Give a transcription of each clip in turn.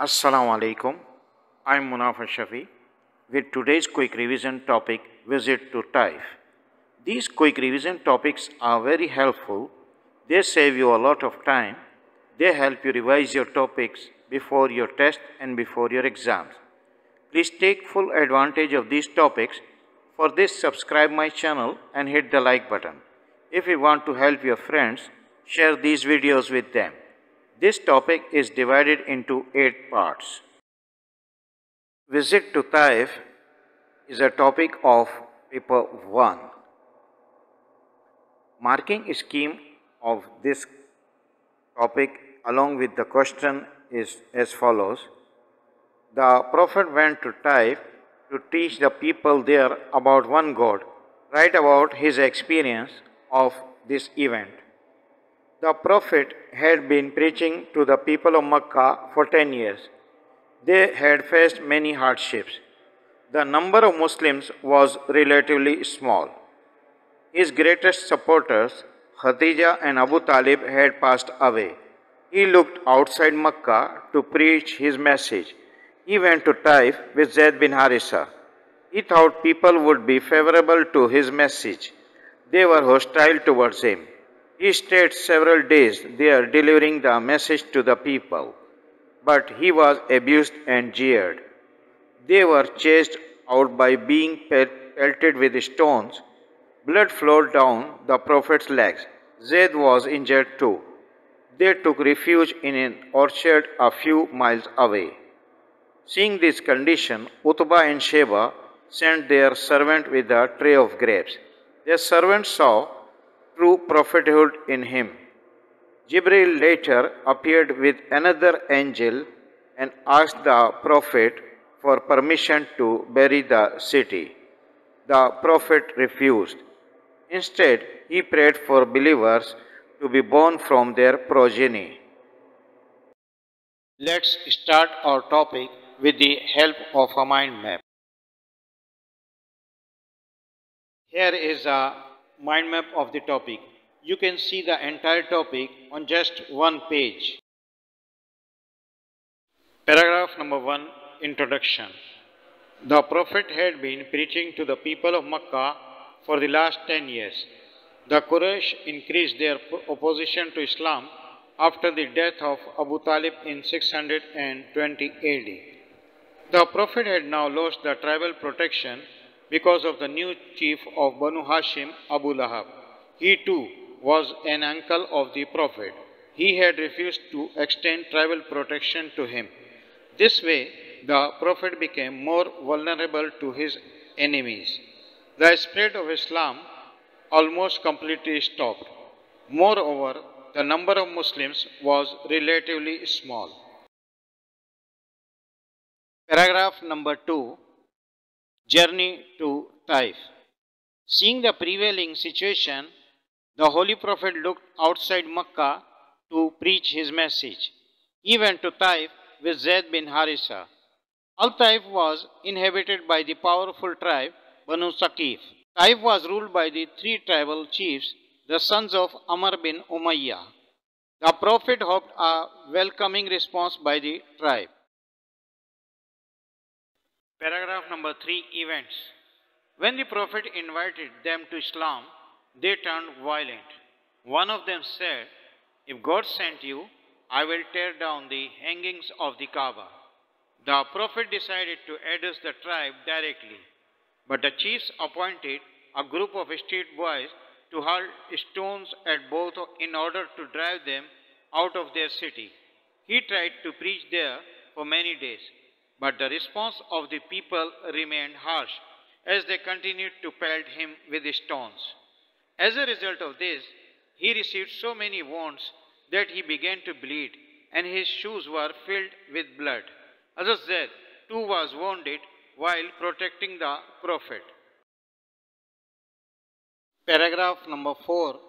Assalamu alaikum. I'm Munaf with today's quick revision topic Visit to Taif. These quick revision topics are very helpful. They save you a lot of time. They help you revise your topics before your test and before your exams. Please take full advantage of these topics. For this, subscribe my channel and hit the like button. If you want to help your friends, share these videos with them. This topic is divided into 8 parts. Visit to Taif is a topic of paper 1. Marking scheme of this topic along with the question is as follows. The Prophet went to Taif to teach the people there about one God. Write about his experience of this event. The Prophet had been preaching to the people of Makkah for 10 years. They had faced many hardships. The number of Muslims was relatively small. His greatest supporters, Khadija and Abu Talib, had passed away. He looked outside Makkah to preach his message. He went to Taif with Zaid bin Harisa. He thought people would be favorable to his message. They were hostile towards him. He stayed several days there delivering the message to the people, but he was abused and jeered. They were chased out by being pelted with stones. Blood flowed down the Prophet's legs. Zaid was injured too. They took refuge in an orchard a few miles away. Seeing this condition, Utbah and Sheba sent their servant with a tray of grapes. Their servant saw true prophethood in him. Gabriel later appeared with another angel and asked the Prophet for permission to bury the city. The Prophet refused. Instead, he prayed for believers to be born from their progeny. Let's start our topic with the help of a mind map. Here is a mind map of the topic. You can see the entire topic on just one page. Paragraph number 1, Introduction. The Prophet had been preaching to the people of Makkah for the last 10 years. The Quraysh increased their opposition to Islam after the death of Abu Talib in 620 AD. The Prophet had now lost the tribal protection because of the new chief of Banu Hashim, Abu Lahab. He too was an uncle of the Prophet. He had refused to extend tribal protection to him. This way, the Prophet became more vulnerable to his enemies. The spread of Islam almost completely stopped. Moreover, the number of Muslims was relatively small. Paragraph number 2, Journey to Taif. Seeing the prevailing situation, the Holy Prophet looked outside Makkah to preach his message. He went to Taif with Zaid bin Harisa. Al-Taif was inhabited by the powerful tribe Banu Saqif. Taif was ruled by the 3 tribal chiefs, the sons of Amr bin Umayyah. The Prophet hoped a welcoming response by the tribe. Paragraph number 3, Events. When the Prophet invited them to Islam, they turned violent. One of them said, "If God sent you, I will tear down the hangings of the Kaaba." The Prophet decided to address the tribe directly, but the chiefs appointed a group of street boys to hurl stones at both in order to drive them out of their city. He tried to preach there for many days, but the response of the people remained harsh as they continued to pelt him with stones. As a result of this, he received so many wounds that he began to bleed and his shoes were filled with blood. Hazrat Zaid too was wounded while protecting the Prophet. Paragraph number 4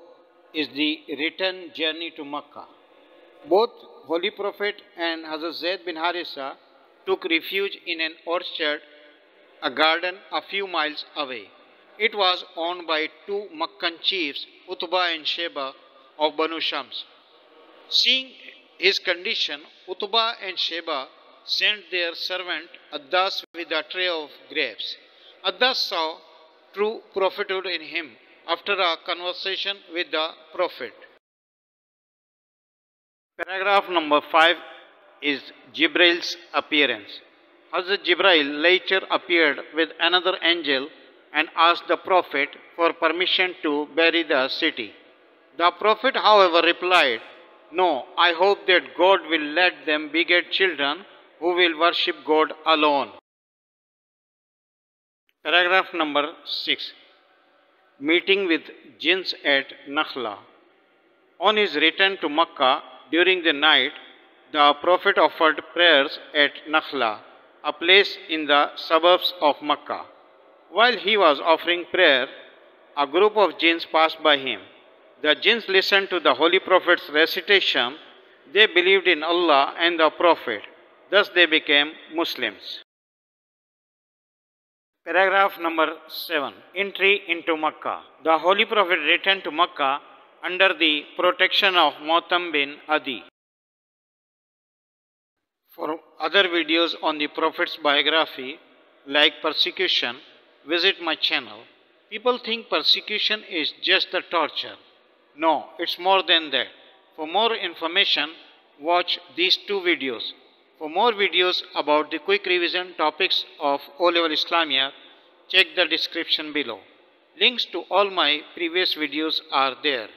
is the return journey to Makkah. Both Holy Prophet and Hazrat Zaid bin Harisa took refuge in an orchard, a garden a few miles away. It was owned by 2 Makkan chiefs, Utbah and Sheba of Banu Shams. Seeing his condition, Utbah and Sheba sent their servant Addas with a tray of grapes. Addas saw true prophethood in him after a conversation with the Prophet. Paragraph number 5 is Jibrail's appearance. Hazrat Jibrail later appeared with another angel and asked the Prophet for permission to bury the city. The Prophet, however, replied, "No, I hope that God will let them beget children who will worship God alone." Paragraph number 6. Meeting with jinns at Nakhla. On his return to Makkah during the night, the Prophet offered prayers at Nakhla, a place in the suburbs of Makkah. While he was offering prayer, a group of jinns passed by him. The jinns listened to the Holy Prophet's recitation. They believed in Allah and the Prophet. Thus they became Muslims. Paragraph number 7. Entry into Makkah. The Holy Prophet returned to Makkah under the protection of Mu'tam bin Adi. For other videos on the Prophet's biography, like persecution, visit my channel. People think persecution is just the torture. No, it's more than that. For more information, watch these two videos. For more videos about the quick revision topics of O-Level Islamia, check the description below. Links to all my previous videos are there.